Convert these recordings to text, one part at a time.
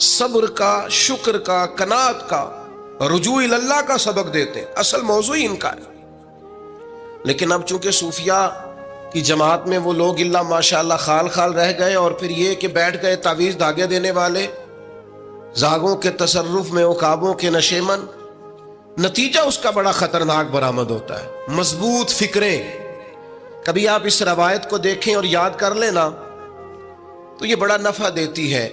صبر کا، شکر کا، قناعت کا، رجوع اللہ کا سبق دیتے ہیں. اصل موضوع ہی ان کا ہے. لیکن اب چونکہ صوفیہ کی جماعت میں وہ لوگ اللہ ماشاءاللہ خال خال رہ گئے، اور پھر یہ کہ بیٹھ گئے تعویذ دھاگے دینے والے، زاغوں کے تصرف میں، عقابوں کے نشے من. نتیجہ اس کا بڑا خطرناک برآمد ہوتا ہے. مضبوط فکریں، کبھی آپ اس روایت کو دیکھیں اور یاد کر لیں نا تو یہ بڑا نفع دیتی ہے.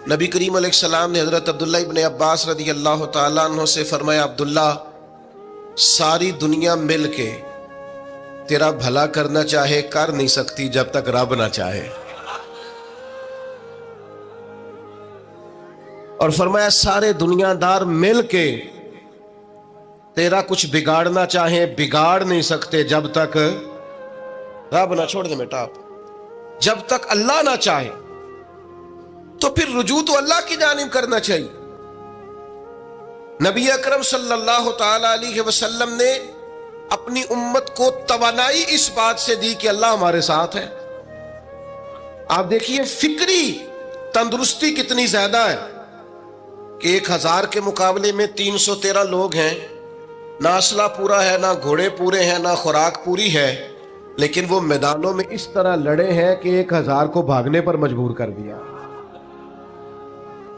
نبی کریم علیہ السلام نے حضرت عبداللہ ابن عباس رضی اللہ تعالیٰ عنہ سے فرمایا، عبداللہ، ساری دنیا مل کے تیرا بھلا کرنا چاہے کر نہیں سکتی جب تک رب نہ چاہے. اور فرمایا سارے دنیا دار مل کے تیرا کچھ بگاڑنا چاہیں بگاڑ نہیں سکتے جب تک رب نہ. چھوڑ دے بیٹا، آپ جب تک اللہ نہ چاہے. تو پھر رجوع تو اللہ کی جانب کرنا چاہیے. نبی اکرم صلی اللہ تعالی علیہ وسلم نے اپنی امت کو توانائی اس بات سے دی کہ اللہ ہمارے ساتھ ہے. آپ دیکھیے فکری تندرستی کتنی زیادہ ہے کہ 1000 کے مقابلے میں 313 لوگ ہیں. نہ اسلحہ پورا ہے، نہ گھوڑے پورے ہیں، نہ خوراک پوری ہے، لیکن وہ میدانوں میں اس طرح لڑے ہیں کہ 1000 کو بھاگنے پر مجبور کر دیا.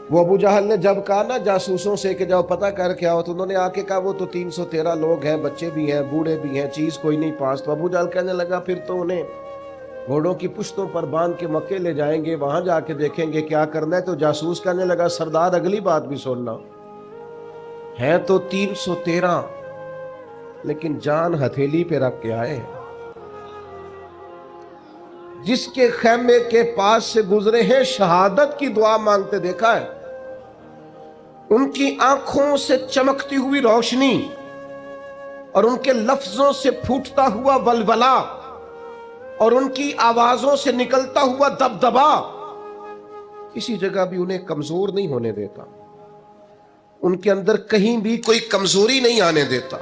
وہ ابو جہل نے جب کہا نا جاسوسوں سے کہ جاؤ پتہ کر کے آؤ، تو انہوں نے آ کے کہا وہ تو 313 لوگ ہیں، بچے بھی ہیں، بوڑھے بھی ہیں، چیز کوئی نہیں پاس. تو ابو جہل کہنے لگا پھر تو انہیں گھوڑوں کی پشتوں پر باندھ کے مکے لے جائیں گے، وہاں جا کے دیکھیں گے کیا کرنا ہے. تو جاسوس کہنے لگا سردار اگلی بات بھی سننا، ہے تو 313 لیکن جان ہتھیلی پہ رکھ کے آئے. جس کے خیمے کے پاس سے گزرے ہیں شہادت کی دعا مانگتے دیکھا ہے. ان کی آنکھوں سے چمکتی ہوئی روشنی اور ان کے لفظوں سے پھوٹتا ہوا ولولہ اور ان کی آوازوں سے نکلتا ہوا دبدبا کسی جگہ بھی انہیں کمزور نہیں ہونے دیتا. ان کے اندر کہیں بھی کوئی کمزوری نہیں آنے دیتا.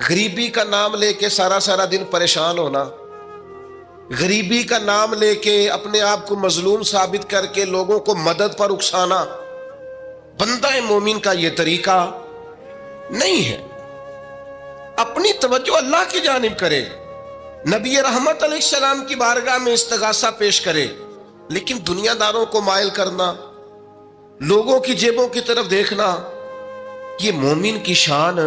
غریبی کا نام لے کے سارا دن پریشان ہونا، غریبی کا نام لے کے اپنے آپ کو مظلوم ثابت کر کے لوگوں کو مدد پر اکسانا بندہ مومن کا یہ طریقہ نہیں ہے. اپنی توجہ اللہ کی جانب کرے، نبی رحمت علیہ السلام کی بارگاہ میں استغاثہ پیش کرے. لیکن دنیا داروں کو مائل کرنا، لوگوں کی جیبوں کی طرف دیکھنا، یہ مومن کی شان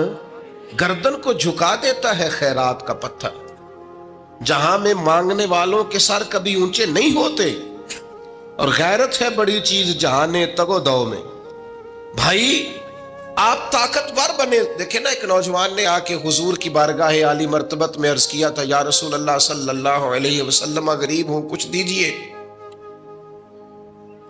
گردن کو جھکا دیتا ہے. خیرات کا پتھر جہاں میں مانگنے والوں کے سر کبھی اونچے نہیں ہوتے. اور غیرت ہے بڑی چیز جہانے تگو دو میں. بھائی آپ طاقتور بنے. دیکھیں نا ایک نوجوان نے آ کے حضور کی بارگاہ عالی مرتبت میں عرض کیا تھا، یا رسول اللہ صلی اللہ علیہ وسلم غریب ہوں کچھ دیجئے.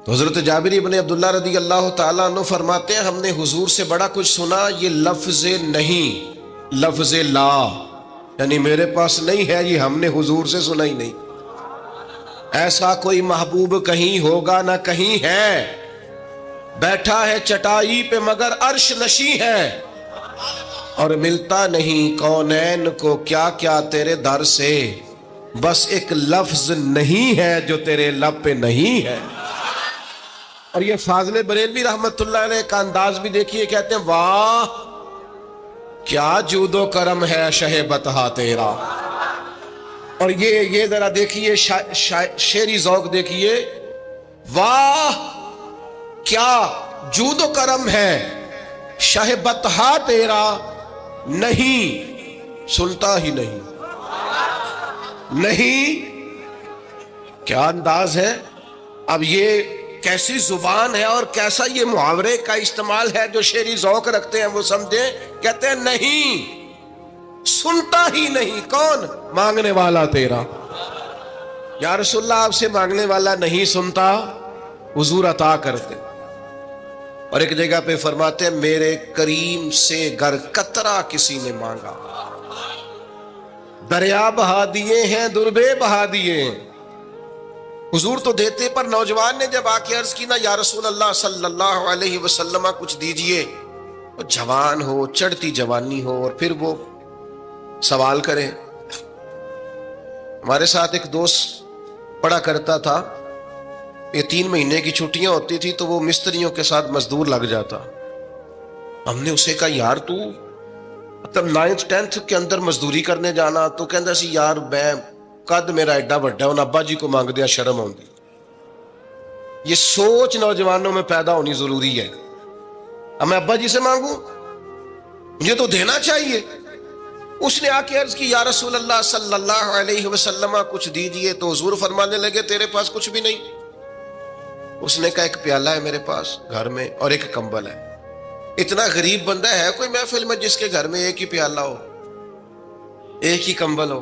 تو حضرت جابر ابن عبداللہ رضی اللہ تعالیٰ عنہ فرماتے ہیں ہم نے حضور سے بڑا کچھ سنا، یہ لفظ نہیں لفظ لا، یعنی میرے پاس نہیں ہے، یہ ہم نے حضور سے سنا ہی نہیں. ایسا کوئی محبوب کہیں ہوگا نہ کہیں ہے، بیٹھا ہے چٹائی پہ مگر عرش نشیں ہے، اور ملتا نہیں کونین کو کیا کیا تیرے در سے، بس ایک لفظ نہیں ہے جو تیرے لب پہ نہیں ہے. اور یہ فاضل بریلوی رحمت اللہ علیہ کا انداز بھی دیکھیے، کہتے ہیں واہ کیا جود و کرم ہے شہ بتہا تیرا. اور یہ ذرا دیکھیے شعری ذوق دیکھیے، واہ کیا جود و کرم ہے شہ بتہا تیرا، نہیں سنتا ہی نہیں. نہیں کیا انداز ہے. اب یہ کیسی زبان ہے اور کیسا یہ محاورے کا استعمال ہے. جو شعری ذوق رکھتے ہیں وہ سمجھیں، کہتے ہیں نہیں سنتا ہی نہیں. کون؟ مانگنے والا تیرا. یا رسول اللہ آپ سے مانگنے والا نہیں سنتا، حضور عطا کرتے. اور ایک جگہ پہ فرماتے ہیں میرے کریم سے گر قطرہ کسی نے مانگا، دریا بہا دیے ہیں دربے بہا دیے ہیں. حضور تو دیتے، پر نوجوان نے جب آ کے عرض کی نا یا رسول اللہ صلی اللہ علیہ وسلم کچھ دیجئے، وہ جوان ہو، چڑھتی جوانی ہو، اور پھر وہ سوال کرے. ہمارے ساتھ ایک دوست پڑھا کرتا تھا، یہ 3 مہینے کی چھٹیاں ہوتی تھی تو وہ مستریوں کے ساتھ مزدور لگ جاتا. ہم نے اسے کہا یار تو مطلب 9th 10th کے اندر مزدوری کرنے جانا, تو کہندا سی یار میں قد میرا ایڈا بڑا ہے, ان ابا جی کو مانگ دیا شرم آؤندی. یہ سوچ نوجوانوں میں پیدا ہونی ضروری ہے. اب میں ابا جی سے مانگوں, مجھے تو دینا چاہیے. اس نے آ کے عرض کی یا رسول اللہ صلی اللہ علیہ وسلم کچھ دیجئے, تو حضور فرمانے لگے تیرے پاس کچھ بھی نہیں. اس نے کہا ایک پیالہ ہے میرے پاس گھر میں اور ایک کمبل ہے. اتنا غریب بندہ ہے کوئی محفل میں جس کے گھر میں ایک ہی پیالہ ہو, ایک ہی کمبل ہو؟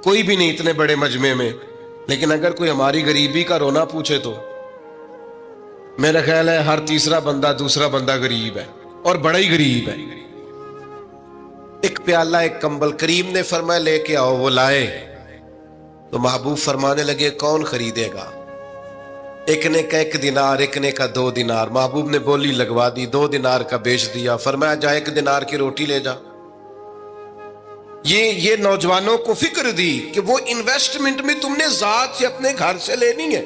کوئی بھی نہیں اتنے بڑے مجمع میں. لیکن اگر کوئی ہماری غریبی کا رونا پوچھے تو میرا خیال ہے ہر تیسرا بندہ دوسرا بندہ غریب ہے, اور بڑا ہی غریب ہے. ایک پیالہ ایک کمبل. کریم نے فرمایا لے کے آؤ. وہ لائے تو محبوب فرمانے لگے کون خریدے گا؟ ایک نے کا 1 دینار, ایک نے کا 2 دینار. محبوب نے بولی لگوا دی, 2 دینار کا بیچ دیا. فرمایا جا 1 دینار کی روٹی لے جا. یہ نوجوانوں کو فکر دی کہ وہ انویسٹمنٹ میں تم نے ذات سے اپنے گھر سے لینی ہے.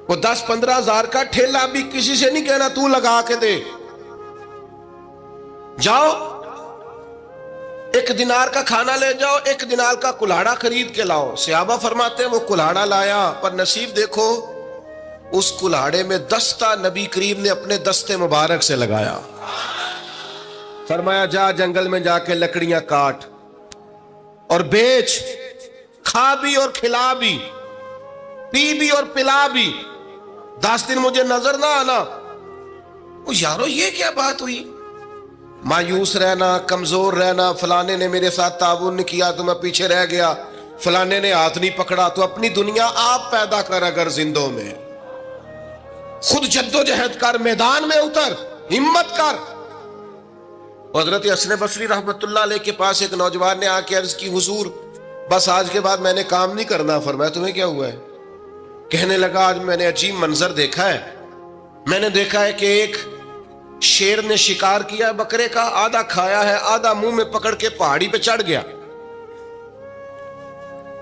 وہ 10-15 ہزار کا ٹھیلا بھی کسی سے نہیں کہنا تو لگا کے دے. جاؤ 1 دینار کا کھانا لے جاؤ, 1 دینار کا کلاڑا خرید کے لاؤ. صحابہ فرماتے ہیں وہ کلاڑا لایا, پر نصیب دیکھو اس کلاڑے میں دستہ نبی کریم نے اپنے دستے مبارک سے لگایا. فرمایا جا جنگل میں جا کے لکڑیاں کاٹ اور بیچ, کھا بھی اور کھلا بھی, پی بھی اور پلا بھی, 10 دن مجھے نظر نہ آنا. وہ یارو یہ کیا بات ہوئی؟ مایوس رہنا, کمزور رہنا, فلانے نے میرے ساتھ تعاون نہیں کیا تو میں پیچھے رہ گیا, فلانے نے ہاتھ نہیں پکڑا. تو اپنی دنیا آپ پیدا کر, اگر زندوں میں خود جد و جہد کر, میدان میں اتر, ہمت کر. حضرت حسن بصری رحمت اللہ علیہ کے پاس ایک نوجوان نے آ کے عرض کی حضور بس آج کے بعد میں نے کام نہیں کرنا. فرمایا تمہیں کیا ہوا ہے؟ کہنے لگا آج میں نے عجیب منظر دیکھا ہے. میں نے دیکھا ہے کہ ایک شیر نے شکار کیا بکرے کا, آدھا کھایا ہے, آدھا منہ میں پکڑ کے پہاڑی پہ چڑھ گیا.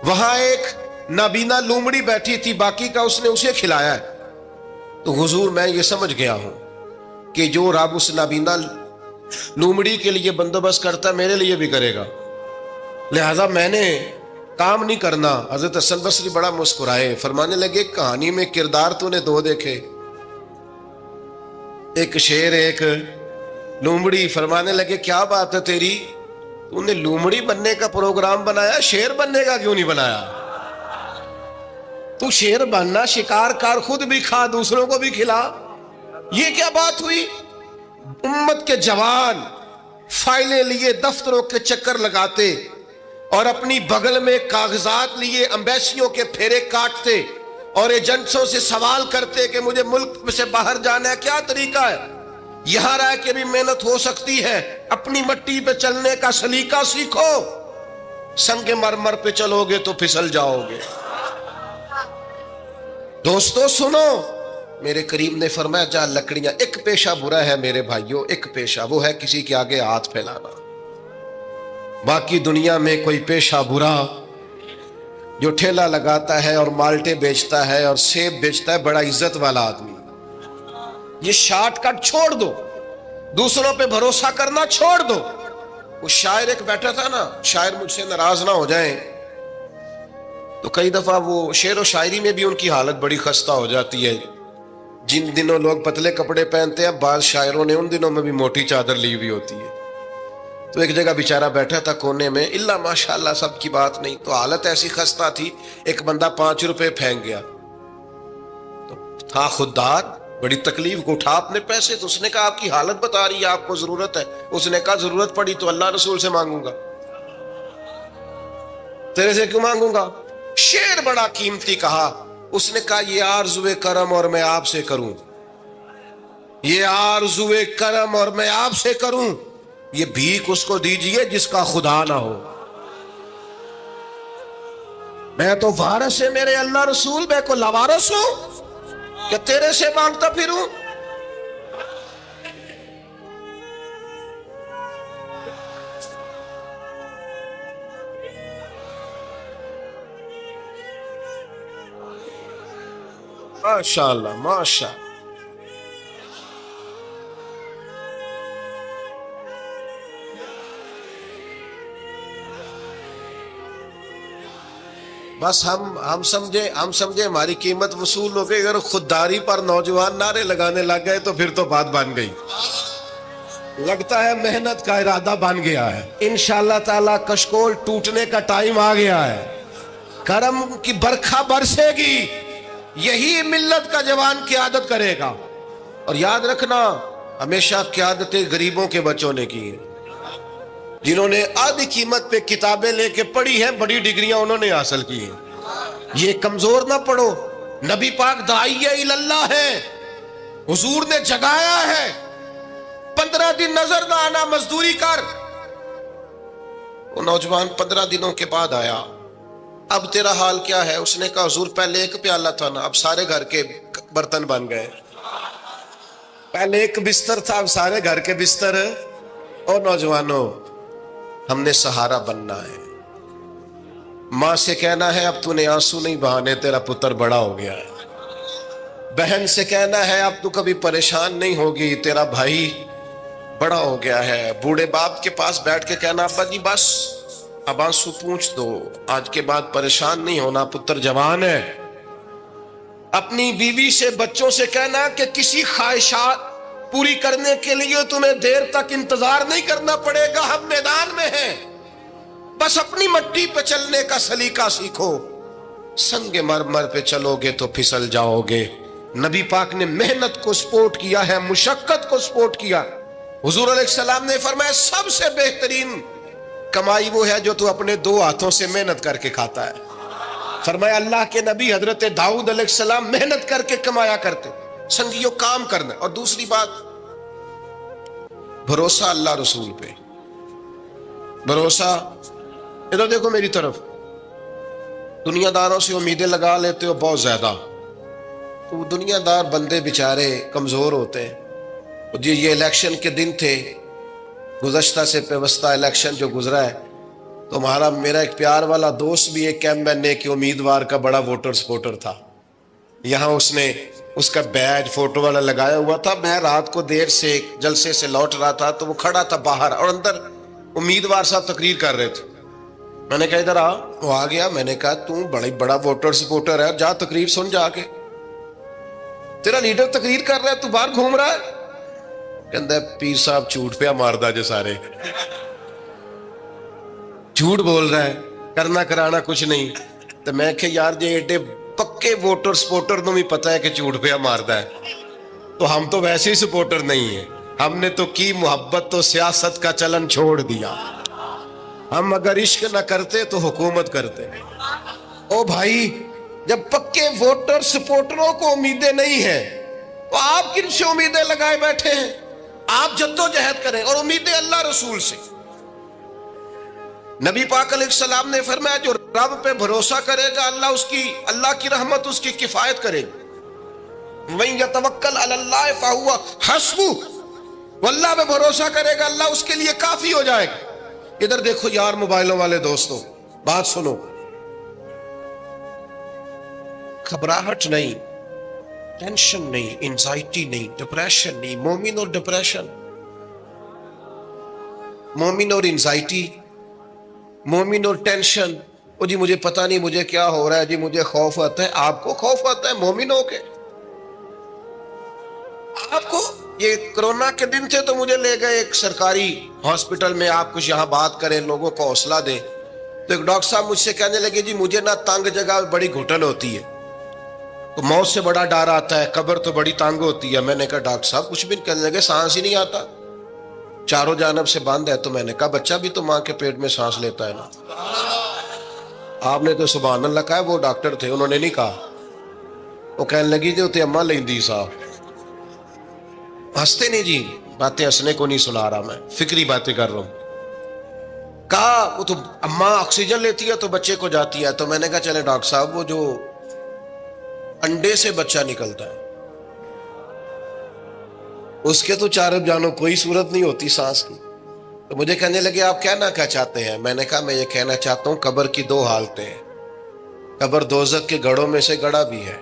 وہاں ایک نابینا لومڑی بیٹھی تھی, باقی کا اس نے اسے کھلایا ہے. تو حضور میں یہ سمجھ گیا ہوں کہ جو رب اس نابینا لومڑی کے لیے بندوبست کرتا میرے لیے بھی کرے گا, لہذا میں نے کام نہیں کرنا. حضرت حسن بصری بڑا مسکرائے, فرمانے لگے کہانی میں کردار تو نے 2 دیکھے, ایک شیر ایک لومڑی. فرمانے لگے کیا بات ہے تیری, تو نے لومڑی بننے کا پروگرام بنایا, شیر بننے کا کیوں نہیں بنایا؟ تو شیر بننا, شکار کر, خود بھی کھا دوسروں کو بھی کھلا. یہ کیا بات ہوئی؟ امت کے جوان فائلیں لیے دفتروں کے چکر لگاتے اور اپنی بغل میں کاغذات لیے امبیسیوں کے پھیرے کاٹتے اور ایجنٹوں سے سوال کرتے کہ مجھے ملک سے باہر جانا ہے, کیا طریقہ ہے؟ یہاں رہ کے بھی محنت ہو سکتی ہے, اپنی مٹی پہ چلنے کا سلیقہ سیکھو. سنگ مرمر پہ چلو گے تو پھسل جاؤ گے. دوستو سنو, میرے کریم نے فرمایا جا لکڑیاں. ایک پیشہ برا ہے میرے بھائیوں, ایک پیشہ, وہ ہے کسی کے آگے ہاتھ پھیلانا. باقی دنیا میں کوئی پیشہ برا جو ٹھیلا لگاتا ہے اور مالٹے بیچتا ہے اور سیب بیچتا ہے, بڑا عزت والا آدمی. یہ شارٹ کٹ چھوڑ دو, دوسروں پہ بھروسہ کرنا چھوڑ دو. وہ شاعر ایک بیٹھا تھا نا, شاعر مجھ سے ناراض نہ ہو جائیں, تو کئی دفعہ وہ شعر و شاعری میں بھی ان کی حالت بڑی خستہ ہو جاتی ہے. جن دنوں لوگ پتلے کپڑے پہنتے ہیں, بعض شاعروں نے ان دنوں میں بھی موٹی چادر لی ہوئی ہوتی ہے. تو ایک جگہ بیچارہ بیٹھا تھا کونے میں, اللہ ماشاءاللہ سب کی بات نہیں, تو حالت ایسی خستہ تھی. ایک بندہ 5 روپے پھینک گیا, تو تھا خوددار, بڑی تکلیف کو اٹھا اپنے پیسے. تو اس نے کہا آپ کی حالت بتا رہی ہے, آپ کو ضرورت ہے. اس نے کہا ضرورت پڑی تو اللہ رسول سے مانگوں گا, تیرے سے کیوں مانگوں گا؟ شعر بڑا قیمتی کہا. اس نے کہا یہ آرزوئے کرم اور میں آپ سے کروں, یہ آرزوئے کرم اور میں آپ سے کروں, یہ بھیک اس کو دیجئے جس کا خدا نہ ہو. میں تو وارث ہے میرے اللہ رسول, میں کو لاوارث ہوں کہ تیرے سے مانگتا پھروں. ماشاء اللہ ماشاء اللہ. بس ہم سمجھے ہماری قیمت وصول ہو گئی. اگر خودداری پر نوجوان نعرے لگانے لگ گئے تو پھر تو بات بن گئی. لگتا ہے محنت کا ارادہ بن گیا ہے. انشاءاللہ تعالی کشکول ٹوٹنے کا ٹائم آ گیا ہے. کرم کی برکھا برسے گی. یہی ملت کا جوان قیادت کرے گا. اور یاد رکھنا ہمیشہ قیادتیں غریبوں کے بچوں نے کی ہیں. جنہوں نے آدھی قیمت پہ کتابیں لے کے پڑھی ہیں, بڑی ڈگریاں انہوں نے حاصل کی ہیں. یہ کمزور نہ پڑھو. نبی پاک داعیہ اللہ ہے, حضور نے جگایا ہے. 15 دن نظر نہ آنا, مزدوری کر. وہ نوجوان 15 دنوں کے بعد آیا. اب تیرا حال کیا ہے؟ اس نے کہا حضور پہلے ایک پیالہ تھا نا, اب سارے گھر کے برتن بن گئے. پہلے ایک بستر تھا, اب سارے گھر کے بستر. اور نوجوانوں, ہم نے سہارا بننا ہے. ماں سے کہنا ہے اب تو نے آنسو نہیں بہانے, تیرا پتر بڑا ہو گیا ہے. بہن سے کہنا ہے اب تو کبھی پریشان نہیں ہوگی, تیرا بھائی بڑا ہو گیا ہے. بوڑھے باپ کے پاس بیٹھ کے کہنا ابا جی بس اب آنسو پوچھ دو, آج کے بعد پریشان نہیں ہونا, پتر جوان ہے. اپنی بیوی سے بچوں سے کہنا کہ کسی خواہشات پوری کرنے کے لیے تمہیں دیر تک انتظار نہیں کرنا پڑے گا, ہم میدان میں ہیں. بس اپنی مٹی پہ چلنے کا سلیقہ سیکھو. سنگ مرمر پہ چلو گے تو پھسل جاؤ گے. نبی پاک نے محنت کو سپورٹ کیا ہے, مشقت کو سپورٹ کیا. حضور علیہ السلام نے فرمایا سب سے بہترین کمائی وہ ہے جو تو اپنے 2 ہاتھوں سے محنت کر کے کھاتا ہے. فرمایا اللہ کے نبی حضرت داؤد علیہ السلام محنت کر کے کمایا کرتے. سنگیوں کام کرنا. اور دوسری بات بھروسہ اللہ رسول پہ. بھروسہ, ادھر دیکھو میری طرف. دنیا داروں سے امیدیں لگا لیتے ہو بہت زیادہ, تو دنیا دار بندے بیچارے کمزور ہوتے ہیں. جی یہ الیکشن کے دن تھے, گزشتہ سے پیوستہ الیکشن جو گزرا ہے, تو میرا ایک پیار والا دوست بھی ایک ایم کے امیدوار کا بڑا ووٹر سپورٹر تھا. یہاں اس نے اس کا بیج فوٹو والا لگایا ہوا تھا. میں رات کو دیر سے جلسے سے لوٹ رہا تھا تو وہ کھڑا تھا باہر, اور اندر امیدوار صاحب تقریر کر رہے تھے. میں نے کہا ادھر آ. وہ آ گیا. میں نے کہا تو بڑا ووٹر سپورٹر ہے, جا تقریر سن جا کے. تیرا لیڈر تقریر کر رہا ہے, تو باہر گھوم رہا ہے. کہندا ہے پیر صاحب جھوٹ پہ ماردا جو سارے جھوٹ بول رہا ہے, کرنا کرانا کچھ نہیں. تو میں کہ یار جی ایڈے پکے ووٹر سپورٹر نو بھی پتا ہے کہ جھوٹ پہ ماردا ہے, تو ہم تو ویسے ہی سپورٹر نہیں ہیں. ہم نے تو کی محبت تو سیاست کا چلن چھوڑ دیا. ہم اگر عشق نہ کرتے تو حکومت کرتے. او بھائی, جب پکے ووٹر سپورٹروں کو امیدیں نہیں ہیں تو آپ کن سے امیدیں لگائے بیٹھے ہیں؟ آپ جدوجہد کریں, اور امیدیں اللہ رسول سے. نبی پاک علیہ السلام نے فرمایا جو رب پہ بھروسہ کرے گا اللہ کی رحمت اس کی کفایت کرے گی. وَإِن يَتَوَكَّلْ عَلَى اللَّهِ فَهُوَ حَسْبُهُ, وہ اللہ پہ بھروسہ کرے گا اللہ اس کے لیے کافی ہو جائے گا. ادھر دیکھو یار موبائلوں والے دوستوں, بات سنو. گھبراہٹ نہیں, ٹینشن نہیں, انزائٹی نہیں, ڈپریشن نہیں. مومن اور ڈپریشن, مومن اور انزائٹی, مومن اور ٹینشن. او جی مجھے پتہ نہیں مجھے کیا ہو رہا ہے, جی مجھے خوف آتا ہے. آپ کو خوف آتا ہے مومن ہو کے؟ آپ کو یہ کرونا کے دن تھے تو مجھے لے گئے ایک سرکاری ہاسپٹل میں, آپ کچھ یہاں بات کریں, لوگوں کو حوصلہ دیں. تو ایک ڈاکٹر صاحب مجھ سے کہنے لگے جی مجھے نہ تنگ جگہ بڑی گھٹن ہوتی ہے, تو موت سے بڑا ڈر آتا ہے, قبر تو بڑی تنگ ہوتی ہے. میں نے کہا ڈاکٹر صاحب کچھ بھی. کہنے لگے سانس ہی نہیں آتا, چاروں جانب سے بند ہے. تو میں نے کہا بچہ بھی تو ماں کے پیٹ میں سانس لیتا ہے نا. آپ نے تو سبحان اللہ کہا. وہ ڈاکٹر تھے, انہوں نے نہیں کہا. وہ کہنے لگی جو تے اماں لیندی صاحب. ہنستے نہیں جی, باتیں ہنسنے کو نہیں سنا رہا, میں فکری باتیں کر رہا ہوں. کہا وہ تو اماں آکسیجن لیتی ہے تو بچے کو جاتی ہے. تو میں نے کہا چلے ڈاکٹر صاحب وہ جو انڈے سے بچہ نکلتا ہے اس کے تو چاروں جانوں کوئی صورت نہیں ہوتی سانس کی. تو مجھے کہنے لگے آپ کہنا کیا چاہتے ہیں؟ میں نے کہا میں یہ کہنا چاہتا ہوں قبر کی 2 حالتیں ہیں. قبر دوزخ کے گڑھوں میں سے گڑھا بھی ہے,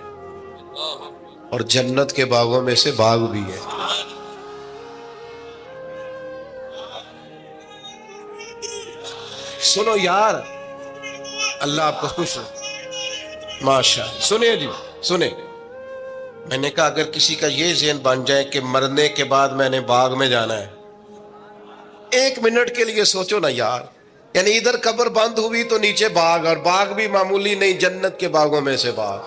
اور جنت کے باغوں میں سے باغ بھی ہے. سنو یار، اللہ آپ کو خوش ہو. ماشاء اللہ. سنیں جی، سنیں. میں نے کہا اگر کسی کا یہ ذہن بن جائے کہ مرنے کے بعد میں نے باغ میں جانا ہے، 1 منٹ کے لیے سوچو نا یار. یعنی ادھر قبر بند ہوئی تو نیچے باغ، اور باغ بھی معمولی نہیں، جنت کے باغوں میں سے باغ.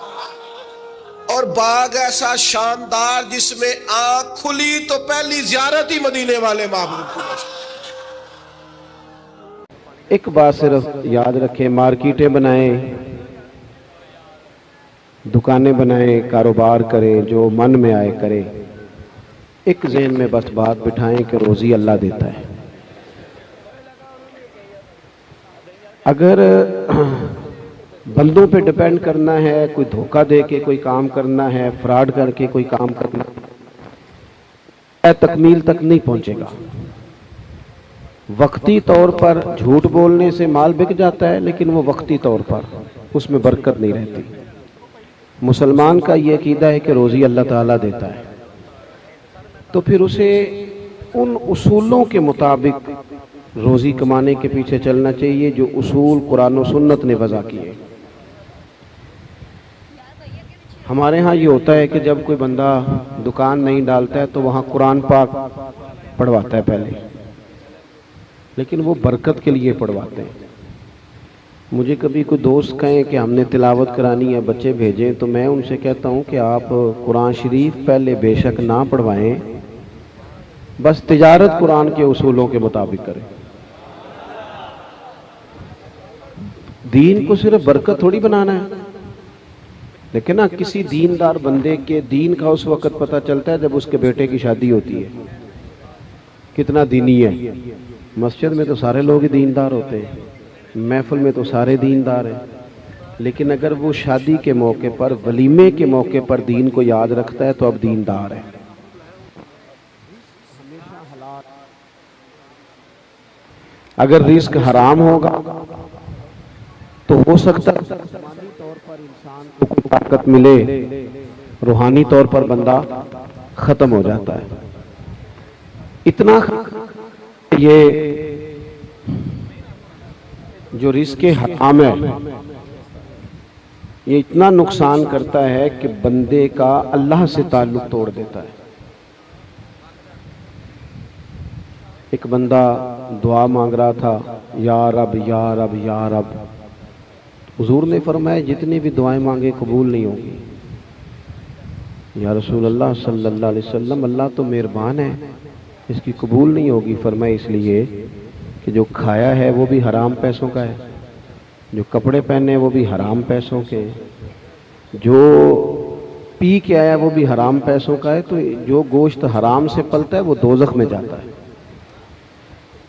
اور باغ ایسا شاندار جس میں آنکھ کھلی تو پہلی زیارت ہی مدینے والے معبود کی. ایک بات صرف یاد رکھیں، مارکیٹیں بنائیں، دکانیں بنائیں، کاروبار کریں، جو من میں آئے کریں، ایک ذہن میں بس بات بٹھائیں کہ روزی اللہ دیتا ہے. اگر بندوں پہ ڈیپینڈ کرنا ہے، کوئی دھوکہ دے کے کوئی کام کرنا ہے، فراڈ کر کے کوئی کام کرنا ہے، تکمیل تک نہیں پہنچے گا. وقتی طور پر جھوٹ بولنے سے مال بک جاتا ہے، لیکن وہ وقتی طور پر، اس میں برکت نہیں رہتی. مسلمان کا یہ عقیدہ ہے کہ روزی اللہ تعالیٰ دیتا ہے، تو پھر اسے ان اصولوں کے مطابق روزی کمانے کے پیچھے چلنا چاہیے جو اصول قرآن و سنت نے وضع کیے. ہمارے ہاں یہ ہوتا ہے کہ جب کوئی بندہ دکان نہیں ڈالتا ہے تو وہاں قرآن پاک پڑھواتا ہے پہلے، لیکن وہ برکت کے لیے پڑھواتے ہیں. مجھے کبھی کوئی دوست کہیں کہ ہم نے تلاوت کرانی ہے، بچے بھیجیں، تو میں ان سے کہتا ہوں کہ آپ قرآن شریف پہلے بے شک نہ پڑھوائیں، بس تجارت قرآن کے اصولوں کے مطابق کریں. دین کو صرف برکت تھوڑی بنانا ہے. لیکن نا کسی دیندار بندے کے دین کا اس وقت پتہ چلتا ہے جب اس کے بیٹے کی شادی ہوتی ہے، کتنا دینی ہے. مسجد میں تو سارے لوگ ہی دیندار ہوتے ہیں، محفل میں تو سارے دیندار ہیں، لیکن اگر وہ شادی کے موقع پر، ولیمے کے موقع پر دین کو یاد رکھتا ہے تو اب دیندار ہے. اگر رزق حرام ہوگا تو ہو سکتا ہے جسمانی طور پر انسان کو کوئی طاقت ملے، روحانی طور پر بندہ ختم ہو جاتا ہے. اتنا یہ جو رزق حرام ہے یہ اتنا نقصان کرتا ہے کہ بندے کا اللہ سے تعلق توڑ دیتا ہے. ایک بندہ دعا مانگ رہا تھا، یا رب یا رب یا رب. حضور نے فرمایا جتنی بھی دعائیں مانگے قبول نہیں ہوگی. یا رسول اللہ صلی اللہ علیہ وسلم، اللہ تو مہربان ہے، اس کی قبول نہیں ہوگی. فرمایا اس لیے کہ جو کھایا ہے وہ بھی حرام پیسوں کا ہے، جو کپڑے پہنے وہ بھی حرام پیسوں کے، جو پی کے آیا وہ بھی حرام پیسوں کا ہے. تو جو گوشت حرام سے پلتا ہے وہ دوزخ میں جاتا ہے.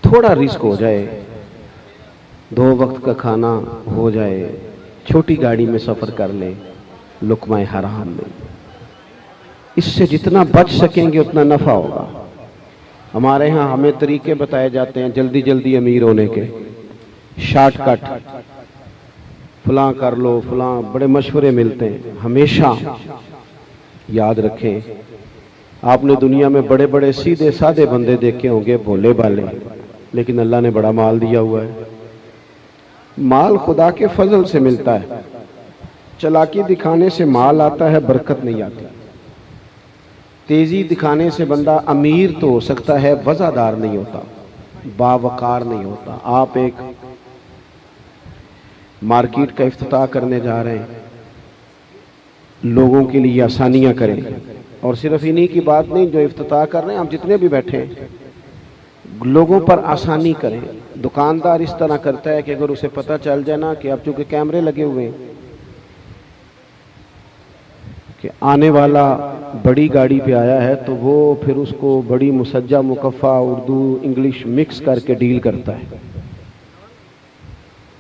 تھوڑا رزق ہو جائے، 2 وقت کا کھانا ہو جائے، چھوٹی گاڑی میں سفر کر لے، لقمہ حرام میں، اس سے جتنا بچ سکیں گے اتنا نفع ہوگا. ہمارے ہاں ہمیں طریقے بتائے جاتے ہیں جلدی جلدی امیر ہونے کے، شارٹ کٹ، فلاں کر لو فلاں، بڑے مشورے ملتے ہیں. ہمیشہ یاد رکھیں، آپ نے دنیا میں بڑے بڑے سیدھے سادے بندے دیکھے ہوں گے، بھولے بالے، لیکن اللہ نے بڑا مال دیا ہوا ہے. مال خدا کے فضل سے ملتا ہے. چلاکی دکھانے سے مال آتا ہے، برکت نہیں آتی. تیزی دکھانے سے بندہ امیر تو ہو سکتا ہے، وزادار نہیں ہوتا، باوقار نہیں ہوتا. آپ ایک مارکیٹ کا افتتاح کرنے جا رہے ہیں، لوگوں کے لیے آسانیاں کریں. اور صرف انہی کی بات نہیں، جو افتتاح کر رہے ہیں، ہم جتنے بھی بیٹھے ہیں، لوگوں پر آسانی کریں. دکاندار اس طرح کرتا ہے کہ اگر اسے پتہ چل جائے نا کہ اب چونکہ کیمرے لگے ہوئے ہیں کہ آنے والا بڑی گاڑی پہ آیا ہے، تو وہ پھر اس کو بڑی مسجع مکفہ اردو انگلش مکس کر کے ڈیل کرتا ہے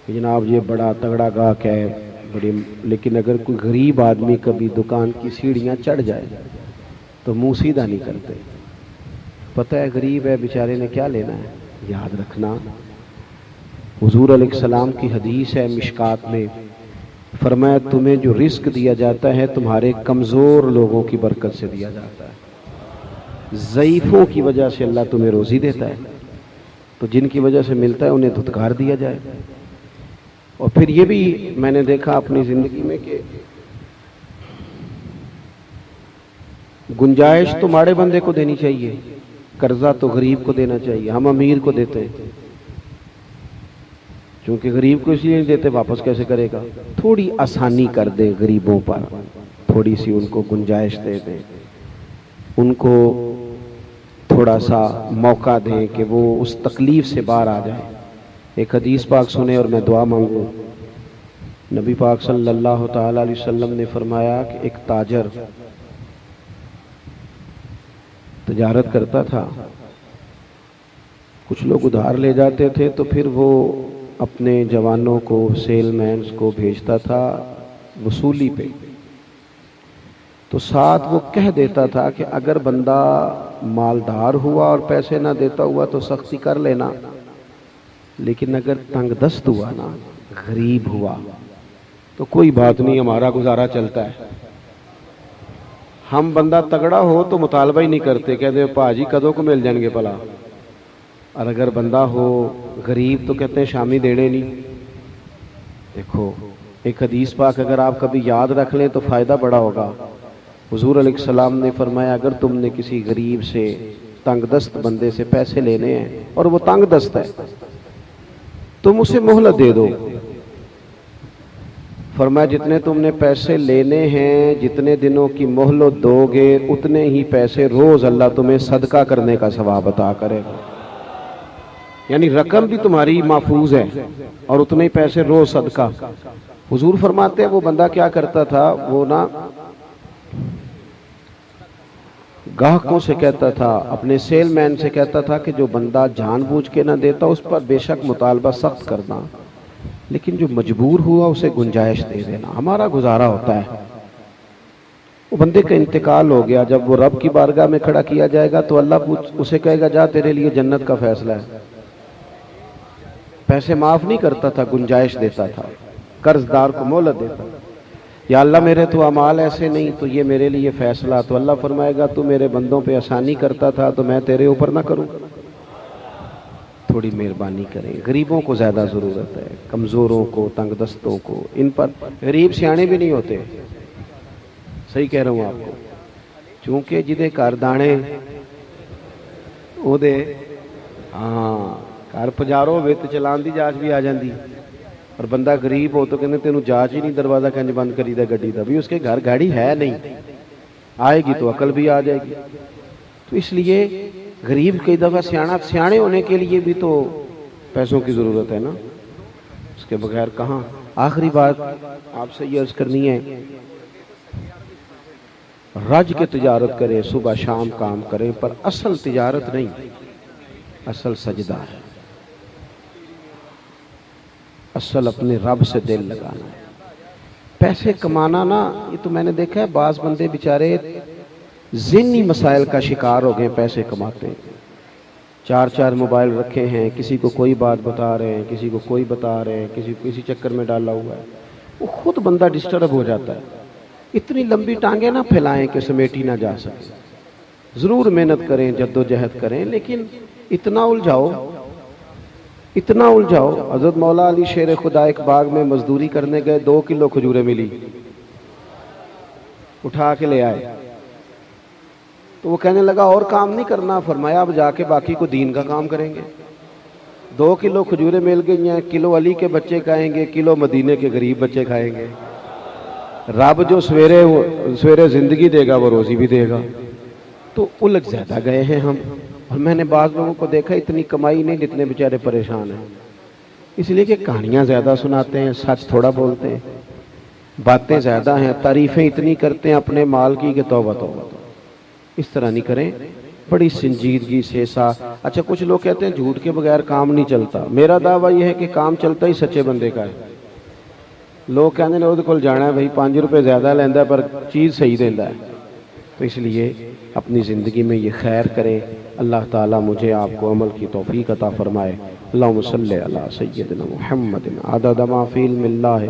کہ جناب یہ بڑا تگڑا گاہک ہے بڑی. لیکن اگر کوئی غریب آدمی کبھی دکان کی سیڑھیاں چڑھ جائے تو منہ سیدھا نہیں کرتے. پتہ ہے غریب ہے بیچارے نے کیا لینا ہے. یاد رکھنا، حضور علیہ السلام کی حدیث ہے مشکات میں، فرمایا تمہیں جو رزق دیا جاتا ہے تمہارے کمزور لوگوں کی برکت سے دیا جاتا ہے، ضعیفوں کی وجہ سے اللہ تمہیں روزی دیتا ہے، تو جن کی وجہ سے ملتا ہے انہیں دھتکار دیا جائے۔ اور پھر یہ بھی میں نے دیکھا اپنی زندگی میں کہ گنجائش تو ماڑے بندے کو دینی چاہیے، قرضہ تو غریب کو دینا چاہیے۔ ہم امیر کو دیتے ہیں چونکہ غریب کو اس لیے نہیں دیتے، واپس کیسے کرے گا؟ تھوڑی آسانی کر دیں غریبوں پر، تھوڑی سی ان کو گنجائش دے دیں، ان کو تھوڑا سا موقع دیں کہ وہ اس تکلیف سے باہر آ جائیں۔ ایک حدیث پاک سنیں اور میں دعا مانگوں۔ نبی پاک صلی اللہ تعالی علیہ وسلم نے فرمایا کہ ایک تاجر تجارت کرتا تھا، کچھ لوگ ادھار لے جاتے تھے تو پھر وہ اپنے جوانوں کو، سیل مینز کو بھیجتا تھا وصولی پہ، تو ساتھ وہ کہہ دیتا تھا کہ اگر بندہ مالدار ہوا اور پیسے نہ دیتا ہوا تو سختی کر لینا، لیکن اگر تنگ دست ہوا نا، غریب ہوا، تو کوئی بات نہیں، ہمارا گزارا چلتا ہے۔ ہم بندہ تگڑا ہو تو مطالبہ ہی نہیں کرتے، کہتے پاجی کدوں کو مل جائیں گے بلا، اور اگر بندہ ہو غریب تو کہتے ہیں شامی دینے نہیں۔ دیکھو ایک حدیث پاک اگر آپ کبھی یاد رکھ لیں تو فائدہ بڑا ہوگا۔ حضور علیہ السلام نے فرمایا اگر تم نے کسی غریب سے، تنگ دست بندے سے پیسے لینے ہیں اور وہ تنگ دست ہے، تم اسے مہلت دے دو۔ فرمایا جتنے تم نے پیسے لینے ہیں، جتنے دنوں کی مہلت دو گے، اتنے ہی پیسے روز اللہ تمہیں صدقہ کرنے کا ثواب عطا کرے گا۔ یعنی رقم بھی تمہاری محفوظ ہے اور اتنے ہی پیسے روز صدقہ۔ حضور فرماتے ہیں وہ بندہ کیا کرتا تھا، وہ نا گاہکوں سے کہتا تھا، اپنے سیل مین سے کہتا تھا کہ جو بندہ جان بوجھ کے نہ دیتا اس پر بے شک مطالبہ سخت کرنا، لیکن جو مجبور ہوا اسے گنجائش دے دینا، ہمارا گزارا ہوتا ہے۔ وہ بندے کا انتقال ہو گیا، جب وہ رب کی بارگاہ میں کھڑا کیا جائے گا تو اللہ اسے کہے گا جا تیرے لیے جنت کا فیصلہ ہے۔ پیسے معاف نہیں کرتا تھا، گنجائش دیتا تھا، قرض دار کو مہلت دیتا تھا۔ یا اللہ میرے تو اعمال ایسے نہیں، تو یہ میرے لیے فیصلہ، تو اللہ فرمائے گا تو میرے بندوں پہ آسانی کرتا تھا تو میں تیرے اوپر نہ کروں۔ تھوڑی مہربانی کریں، غریبوں کو زیادہ ضرورت ہے، کمزوروں کو، تنگ دستوں کو، ان پر غریب سیانے بھی نہیں ہوتے، صحیح کہہ رہا ہوں آپ کو، چونکہ جدے کار دانے او دے گھر پجارو ہوئے تو چلان دی جانچ بھی آ جاندی، اور بندہ غریب ہو تو کہنے تینوں جانچ ہی نہیں، دروازہ کنج بند کری دا گڈی دا، بھی اس کے گھر گاڑی ہے نہیں، آئے گی تو عقل بھی آ جائے گی۔ تو اس لیے غریب کئی دفعہ سیانے ہونے کے لیے بھی تو پیسوں کی ضرورت ہے نا، اس کے بغیر کہاں۔ آخری بات آپ سے یہ عرض کرنی ہے، رج کے تجارت کریں، صبح شام کام کریں، پر اصل تجارت نہیں، اصل سجدہ ہے، اصل اپنے رب سے دل لگانا ہے۔ پیسے کمانا نا، یہ تو میں نے دیکھا ہے بعض بندے بیچارے ذہنی مسائل کا شکار ہو گئے، پیسے کماتے ہیں، چار چار موبائل رکھے ہیں، کسی کو کوئی بات بتا رہے ہیں، کسی کو کوئی بتا رہے ہیں، کسی کو کسی چکر میں ڈالا ہوا ہے، وہ خود بندہ ڈسٹرب ہو جاتا ہے۔ اتنی لمبی ٹانگیں نہ پھیلائیں کہ سمیٹی نہ جا سکے، ضرور محنت کریں، جد و جہد کریں، لیکن اتنا الجھاؤ، اتنا الجھاؤ۔ حضرت مولا علی شیر خدا ایک باغ میں مزدوری کرنے گئے، 2 کلو کھجوریں ملی، اٹھا کے لے آئے، تو وہ کہنے لگا اور کام نہیں کرنا، فرمایا اب جا کے باقی کو دین کا کام کریں گے۔ 2 کلو کھجوریں مل گئی ہیں، کلو علی کے بچے کھائیں گے، کلو مدینے کے غریب بچے کھائیں گے۔ رب جو سویرے زندگی دے گا وہ روزی بھی دے گا۔ تو الجھ زیادہ گئے ہیں ہم، اور میں نے بعض لوگوں کو دیکھا اتنی کمائی نہیں جتنے بیچارے پریشان ہیں، اس لیے کہ کہانیاں زیادہ سناتے ہیں، سچ تھوڑا بولتے ہیں، باتیں زیادہ ہیں، تعریفیں اتنی کرتے ہیں اپنے مال کی کہ توبہ توبہ۔ اس طرح نہیں کریں، بڑی سنجیدگی سے اچھا کچھ لوگ کہتے ہیں جھوٹ کے بغیر کام نہیں چلتا، میرا دعویٰ یہ ہے کہ کام چلتا ہی سچے بندے کا ہے۔ لوگ کہتے ہیں وہ کول جانا ہے بھائی 5 روپے زیادہ لیندہ ہے پر چیز صحیح دیندہ ہے، تو اس لیے اپنی زندگی میں یہ خیر کریں۔ اللہ تعالیٰ مجھے آپ کو عمل کی توفیق عطا فرمائے۔ اللہم صلی علی سیدنا محمد عدد ما فی علم اللہ